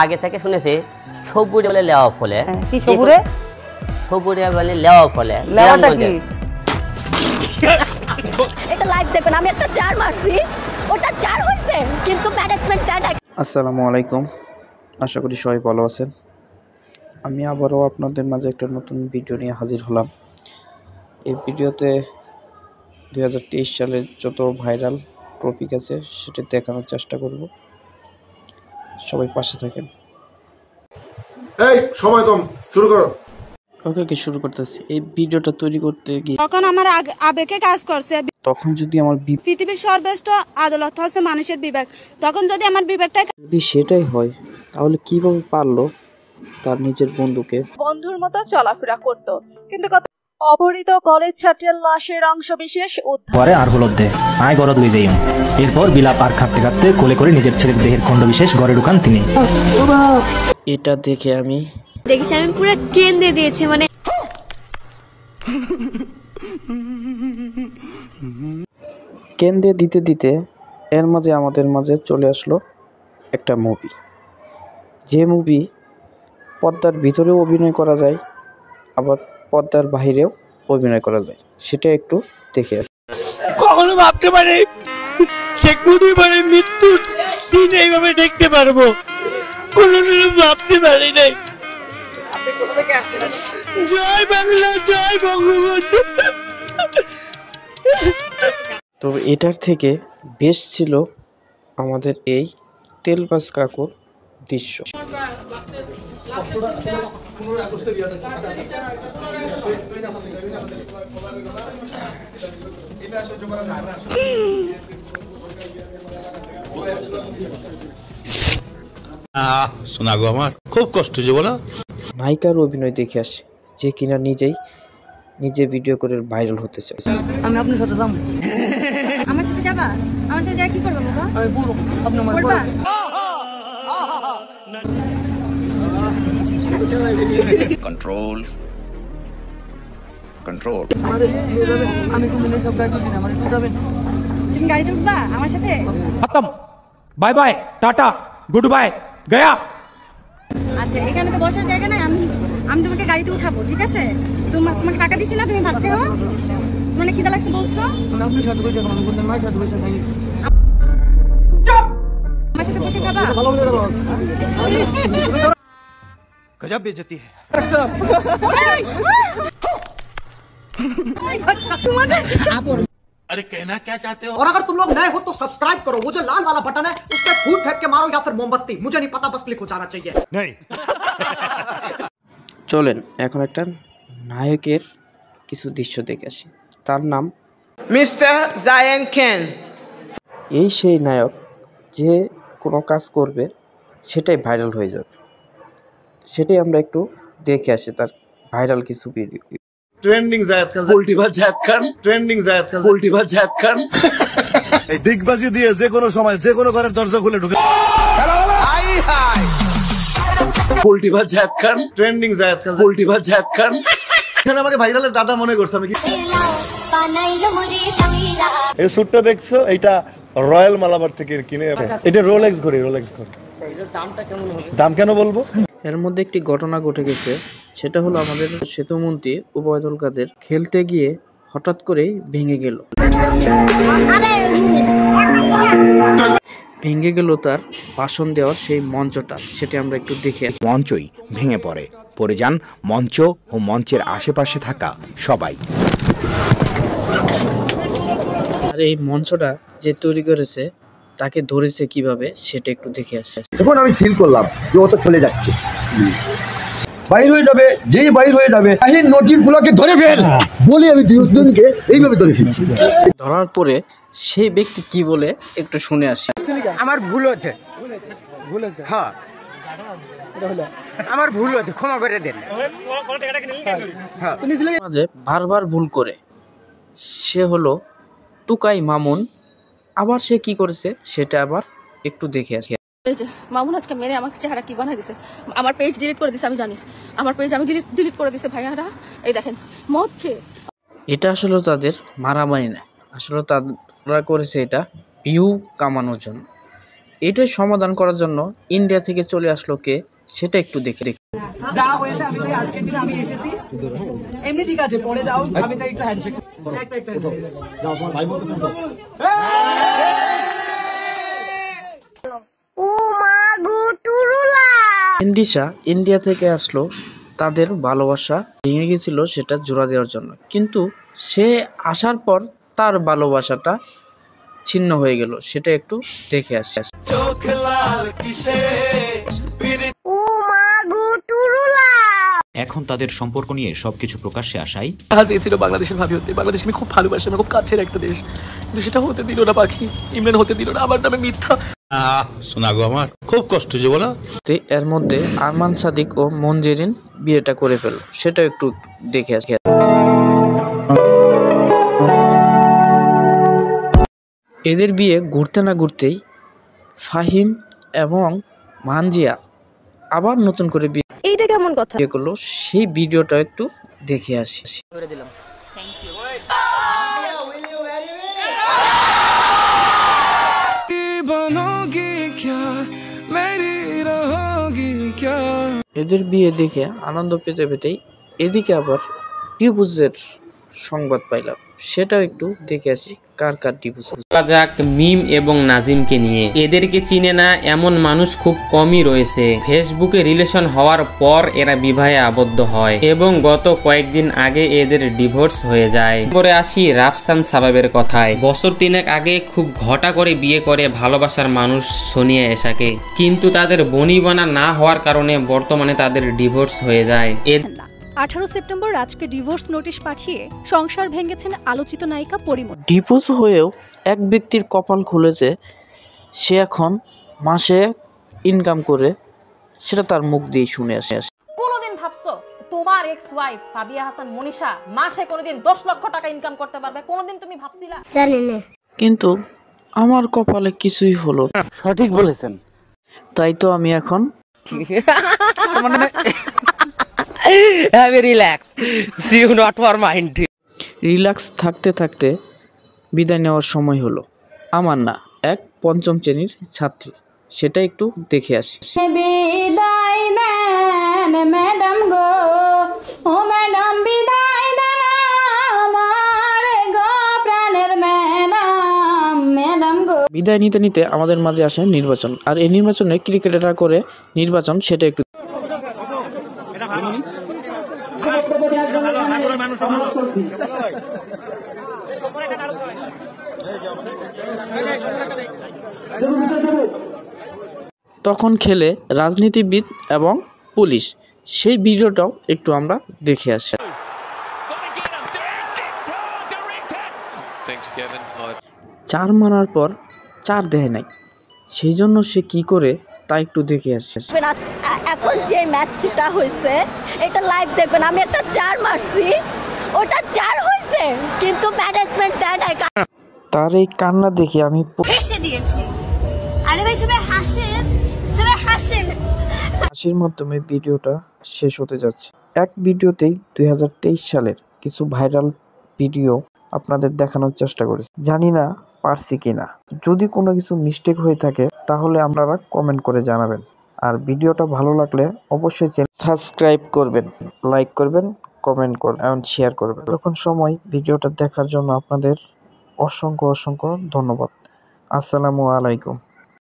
আগে থেকে শুনেছি সবুরে বলে লেওয়া ফলে। কি সবুরে? সবুরে বলে লেওয়া ফলে। লেওয়াটা কি? এটা লাইভ দেখবেন, আমি একটা চার মারছি, ওটা চার হইছে, কিন্তু ম্যানেজমেন্ট দেয় না। আসসালামু আলাইকুম, আশা করি সবাই ভালো আছেন। আমি আবারও আপনাদের মাঝে একটা নতুন ভিডিও নিয়ে হাজির হলাম। এই ভিডিওতে 2023 সালের যত ভাইরাল টপিক আছে সেটা দেখানোর চেষ্টা করব। সবাই পাশে থাকেন। এই সময় কম, শুরু করো। ওকে, শুরু করতেছি। এই ভিডিওটা তৈরি করতে গিয়ে তখন আমার আবেগে কাজ করছে। তখন যদি আমার পৃথিবীর সর্বশ্রেষ্ঠ আদালত হচ্ছে মানুষের বিবেক। তখন যদি আমার বিবেকটা যদি সেটাই হয়, তাহলে কিভাবে পারলো তার নিজের বন্ধুর মতো চলাফেরা করত, কিন্তু অপহৃত কলেজ ছাত্রের লাশের অংশ বিশেষ উদ্ধার পরে আর হলদে আয় গরদ লই যাইম। এরপর বিলাপ আর কাঁদতে কাঁদতে কোলে করে নিজের ছেলের দেহের খণ্ড বিশেষ ঘরে ঢুকান তিনি। এটা দেখে আমি পুরো কেন্দ্রে দিয়েছি, মানে কেন্দ্রে দিতে দিতে এর মাঝে আমাদের মাঝে চলে আসলো একটা মুভি, যে মুভি পর্দার ভিতরেও অভিনয় করা যায়, আবার পর্দার বাইরেও অভিনয় করা যায়। সেটা একটু দেখে আসি। কখনো ভাবতে পারি শেখ মুজিবের মৃত্যুর দিন এইভাবে দেখতে পারবো, কোনোদিনও ভাবতে পারি নাই। জয় বাংলা, জয় বঙ্গবন্ধু। তো এটার থেকে বেশ ছিল আমাদের এই তেলবাজ কাকুর দৃশ্য। শোনা গো, আমার খুব কষ্ট যে বলো। নায়িকার অভিনয় দেখে আসে, যে কিনা নিজে ভিডিও করে ভাইরাল হতে চায়। আমি আপনার সাথে যাবো। আমার সাথে যাবা? আমার সাথে যা কি করবে বাবা? আমি বলবো আপনি আমার করবা? Control control. আমি কোনদিন সব গাড়ি কিনা আমার একটু যাবেন। তুমি গাড়িতে উঠবা আমার সাথে? খতম, bye bye, tata, good bye, Gaya. আচ্ছা, এখানে তো বসার জায়গা নাই, আমি তোমাকে গাড়িতে উঠাবো, ঠিক আছে? তোমাকে টাকা দিছি না, তুমি ভাত খেও। মানে খিদা লাগছে বলছো? আপনার সাথে বসে খাবো, কোনদিন মায়ের সাথে বসে খাইনি। আমার সাথে বসে খাবা? ভালো করে দাও। गजब बेइज्जती है। अरे कहना क्या चाहते हो? और अगर तुम लोग नए हो तो सब्सक्राइब करो, वो जो लाल वाला बटन है उस पर फूट फेंक के मारो या फिर मोमबत्ती, मुझे नहीं पता, बस क्लिक हो जाना चाहिए। नहीं। চলেন এখন একটা নায়কের কিছু দৃশ্য দেখে আসি। তার নাম मिस्टर जायन खान। এই সেই নায়ক যে কোনো কাজ করবে সেটাই ভাইরাল হয়ে যাবে। সেটাই আমরা একটু দেখে আসি তার ভাইরাল কিছু video. Trending Zayed Khan, পোল্টিবাজ Zayed Khan, trending Zayed Khan, পোল্টিবাজ Zayed Khan. এই দিগবাজি দিয়ে যে কোনো সময় যে কোনো ঘরের দরজা খুলে ঢুকে। High high, পোল্টিবাজ Zayed Khan, trending Zayed Khan, পোল্টিবাজ Zayed Khan. এখানে আমাকে ভাইরালের দাদা মনে করছে। আমি কি এই স্যুটটা দেখছো? এটা রয়্যাল মালাবার থেকে কিনে, এটা রোলেক্স ঘড়ি, রোলেক্স ঘড়ি। দাম কেন বলবো? এর মধ্যে একটি ঘটনা ঘটে গেছে, সেটা হলো আমাদের সেতুমন্ত্রী ওবায়দুল কাদের খেলতে গিয়ে হঠাৎ করেই ভেঙে গেল তার ভাষণ দেওয়ার সেই মঞ্চটা। সেটা আমরা একটু দেখে আসি। মঞ্চই ভেঙে পড়ে যান মঞ্চ ও মঞ্চের আশেপাশে থাকা সবাই। আর এই মঞ্চটা যে তৈরি করেছে তাকে ধরেছে কিভাবে সেটা একটু দেখে আসি। তখন আমি ফিল করলাম যে ও তো চলে যাচ্ছে, বাইর হয়ে যাবে। যেই বাইর হয়ে যাবে নজিরগুলোকে ধরে ফেল বলে আমি দুজনকে এইভাবে ধরে ফেলছি। ধরার পরে সেই ব্যক্তি কি বলে একটু শুনে আসি। আমার ভুল হচ্ছে, হ্যাঁ আমার ভুল হচ্ছে, ক্ষমা করে দেন। মাঝে বারবার ভুল করে সে হলো টুকাই মামুন। আবার সে কি করেছে সেটা আবার একটু দেখে আসি। মামুন আজকে মেরে আমাকে চেহারা কি বানাই দিছে, আমার পেজ ডিলিট করে দিছে, আমি জানি আমার পেজ আমি ডিলিট করে দিছে ভাইয়ারা। এই দেখেন মদ খেয়ে। এটা আসলে তাদের মারামারি না, আসলে তারা করেছে এটা ভিউ কামানোর জন্য। এটাই সমাধান করার জন্য ইন্ডিয়া থেকে চলে আসলো কে সেটা একটু দেখে যা হয়েছে আমি তাই আজকের দিনে আমি এসেছি এমনি ঠিক আছে পরে যাও আমি তাই একটু হ্যান্ডশেক একটা যাও তোমার ভাই বলতেছেন তো ও মা গো টুরুলা ইন্ডিশা ইন্ডিয়া থেকে আসলো তাদের ভালোবাসা ভেঙে গেছিল সেটা জোড়া দেওয়ার জন্য, কিন্তু সে আসার পর তার ভালোবাসাটা ছিন্ন হয়ে গেল, সেটা একটু দেখে আসি। ও মা গো টুরুলা এখন তাদের সম্পর্ক নিয়ে সবকিছু প্রকাশ্যে আসাই চেয়েছিল বাংলাদেশের ভাবি হতে। বাংলাদেশ আমি খুব ভালোবাসি, আমার খুব কাছের একটা দেশ, কিন্তু সেটা হতে দিল না পাখি। ইমরান হতে দিল না, আমার নামে মিথ্যা। শোনা গো আমার খুব কষ্ট যে বলো। এর মধ্যে আরমান সাদিক ও মঞ্জেরিন বিয়েটা করে ফেলল, সেটা একটু দেখে আসি। এদের বিয়ে ঘুরতে না ঘুরতেই ফাহিম এবং মানজিয়া আবার নতুন করে বিয়ে কেমন কথা করলো, সেই ভিডিওটা একটু দেখে আসি। এদের বিয়ে দেখে আনন্দ পেতে পেতেই এদিকে আবার ডিভোর্সের সংবাদ পাইলাম, সেটাও একটু দেখে আসি কার কার ডিভোর্স। যাক মিম এবং নাজিমকে নিয়ে, এদেরকে চিনে না এমন মানুষ খুব কমই রয়েছে। ফেসবুকে রিলেশন হওয়ার পর এরা বিবাহে আবদ্ধ হয় এবং গত কয়েকদিন আগে এদের ডিভোর্স হয়ে যায়। পরে আসি রাফসান সাবাবের কথায়। বছর 3 আগে খুব ঘটা করে বিয়ে করে ভালোবাসার মানুষ সোনিয়া এশাকে, কিন্তু তাদের বনিবনা না হওয়ার কারণে বর্তমানে তাদের ডিভোর্স হয়ে যায়। 18 সেপ্টেম্বর রাজকে ডিভোর্স নোটিশ পাঠিয়ে সংসার ভেঙেছেন আলোচিত নায়িকা পরিমল। ডিভোর্স হয়েও এক ব্যক্তির কপাল খুলেছে, সে এখন মাসে ইনকাম করে, সেটা তার মুখ দিয়ে শুনে আসে। কোনোদিন ভাবছো তোমার ex wife Fabia Hasan Manisha মাসে কোনোদিন 10 লক্ষ টাকা ইনকাম করতে পারবে? কোনোদিন তুমি ভাবছিলা? জানি না। কিন্তু আমার কপালে কিছুই হলো না। সঠিক বলেছেন। তাই তো আমি এখন রিল্যাক্স থাকতে থাকতে বিদায় নেওয়ার সময় হলো। আমার না, এক 5ম শ্রেণীর ছাত্রী, সেটা একটু দেখে আসি। বিদায় দেন ম্যাডাম গো, ও ম্যাডাম বিদায় দেন আমার গো প্রাণের ম্যাডাম, ম্যাডাম গো। বিদায় নিতে নিতে আমাদের মাঝে আসে নির্বাচন, আর এই নির্বাচনে ক্রিকেটাররা করে নির্বাচন, সেটা একটু তখন খেলে রাজনীতিবিদ এবং পুলিশ, সেই ভিডিওটাও একটু আমরা দেখে আসি। 4 মারার পর 4 দেয় নাই, সেই জন্য সে কি করে তা একটু দেখে আসছে। এখন যে ম্যাচটা হয়েছে এটা লাইভ দেখবেন। আমি একটা 4 মারছি, ওটা 4 হয়েছে, কিন্তু ম্যানেজমেন্ট দেয় নাই। তার এই কান্না দেখে আমি হেসে দিয়েছি। আরে ভাই সবাই হাসেন, সবাই হাসেন। হাসির মাধ্যমে ভিডিওটা শেষ হতে যাচ্ছে। এক ভিডিওতেই 2023 সালের কিছু ভাইরাল ভিডিও আপনাদের দেখানোর চেষ্টা করেছি, জানি না পারছি কিনা। যদি কোনো কিছু মিস্টেক হয়ে থাকে তাহলে আপনারা কমেন্ট করে জানাবেন, আর ভিডিওটা ভালো লাগলে অবশ্যই সাবস্ক্রাইব করবেন, লাইক করবেন, কমেন্ট করবেন এবং শেয়ার করবেন। তখন সময় ভিডিওটা দেখার জন্য আপনাদের অসংখ্য ধন্যবাদ। আসসালামু আলাইকুম।